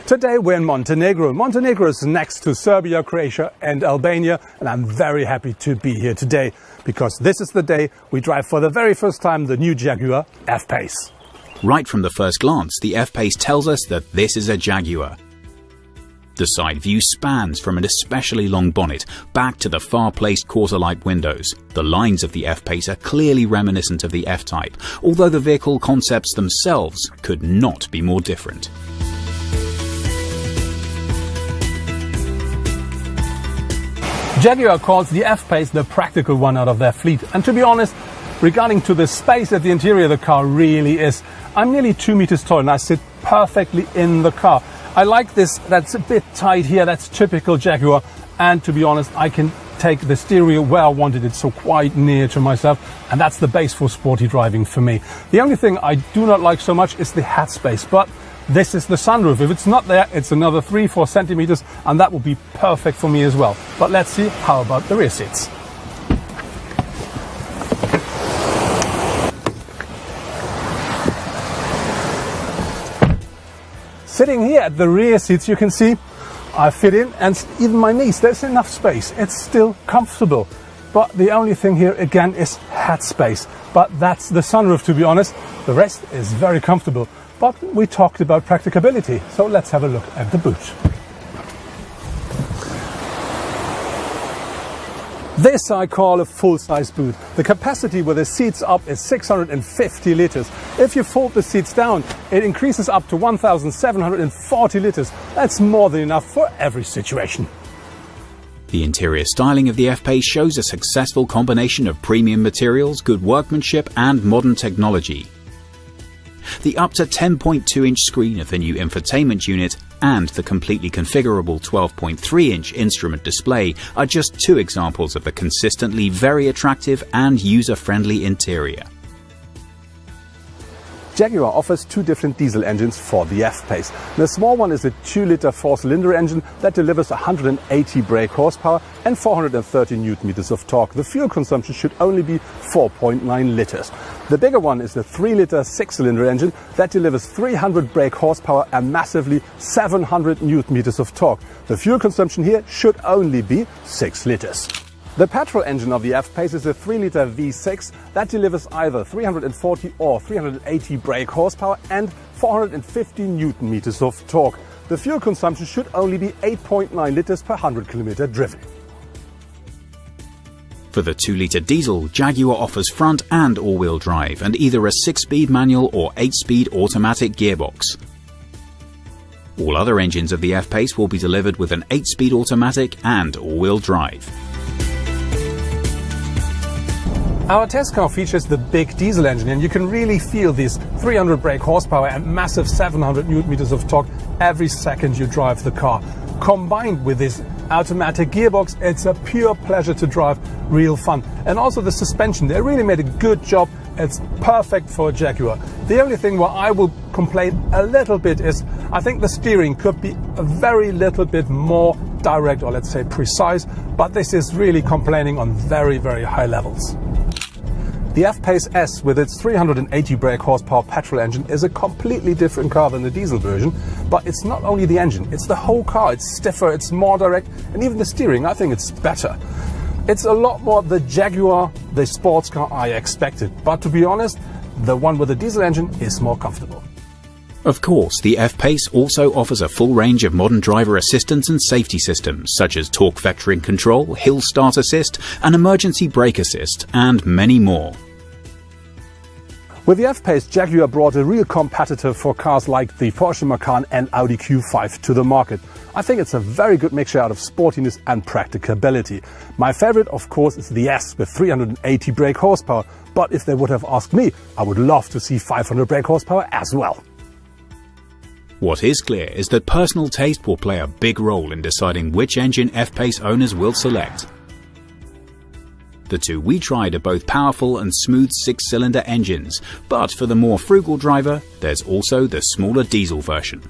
Today we're in Montenegro. Montenegro is next to Serbia, Croatia and Albania, and I'm very happy to be here today because this is the day we drive for the very first time the new Jaguar F-Pace. Right from the first glance, the F-Pace tells us that this is a Jaguar. The side view spans from an especially long bonnet back to the far-placed quarter-light windows. The lines of the F-Pace are clearly reminiscent of the F-Type, although the vehicle concepts themselves could not be more different. Jaguar calls the F-Pace the practical one out of their fleet, and to be honest, regarding to the space at the interior of the car really is. I'm nearly 2 meters tall and I sit perfectly in the car. I like this, that's a bit tight here, that's typical Jaguar, and to be honest, I can take the stereo where I wanted it, so quite near to myself, and that's the base for sporty driving for me. The only thing I do not like so much is the headspace, but this is the sunroof. If it's not there, it's another 3-4 centimeters, and that would be perfect for me as well. But let's see, how about the rear seats? Sitting here at the rear seats, you can see I fit in, and even my knees, there's enough space. It's still comfortable. But the only thing here again is headspace. But that's the sunroof, to be honest. The rest is very comfortable. But we talked about practicability, so let's have a look at the boot. This I call a full-size boot. The capacity with the seats up is 650 liters. If you fold the seats down, it increases up to 1,740 liters. That's more than enough for every situation. The interior styling of the F-Pace shows a successful combination of premium materials, good workmanship and modern technology. The up to 10.2-inch screen of the new infotainment unit and the completely configurable 12.3-inch instrument display are just two examples of the consistently very attractive and user-friendly interior. Jaguar offers two different diesel engines for the F-Pace. The small one is a 2-liter 4-cylinder engine that delivers 180 brake horsepower and 430 Nm of torque. The fuel consumption should only be 4.9 liters. The bigger one is the 3-liter 6-cylinder engine that delivers 300 brake horsepower and massively 700 Nm of torque. The fuel consumption here should only be 6 liters. The petrol engine of the F-Pace is a 3-liter V6 that delivers either 340 or 380 brake horsepower and 450 Nm of torque. The fuel consumption should only be 8.9 liters per 100 km driven. For the 2-liter diesel, Jaguar offers front and all-wheel drive and either a 6-speed manual or 8-speed automatic gearbox. All other engines of the F-Pace will be delivered with an 8-speed automatic and all-wheel drive. Our test car features the big diesel engine, and you can really feel these 300 brake horsepower and massive 700 Nm of torque every second you drive the car. Combined with this automatic gearbox, it's a pure pleasure to drive, real fun. And also the suspension, they really made a good job. It's perfect for a Jaguar. The only thing where I will complain a little bit is I think the steering could be a very little bit more direct, or let's say precise, but this is really complaining on very, very high levels. The F-Pace S with its 380 brake horsepower petrol engine is a completely different car than the diesel version, but it's not only the engine, it's the whole car. It's stiffer, it's more direct, and even the steering, I think it's better. It's a lot more the Jaguar, the sports car I expected, but to be honest, the one with the diesel engine is more comfortable. Of course, the F-Pace also offers a full range of modern driver assistance and safety systems such as torque vectoring control, hill start assist, and emergency brake assist, and many more. With the F-Pace, Jaguar brought a real competitor for cars like the Porsche Macan and Audi Q5 to the market. I think it's a very good mixture out of sportiness and practicability. My favorite, of course, is the S with 380 brake horsepower, but if they would have asked me, I would love to see 500 brake horsepower as well. What is clear is that personal taste will play a big role in deciding which engine F-Pace owners will select. The two we tried are both powerful and smooth 6-cylinder engines, but for the more frugal driver, there's also the smaller diesel version.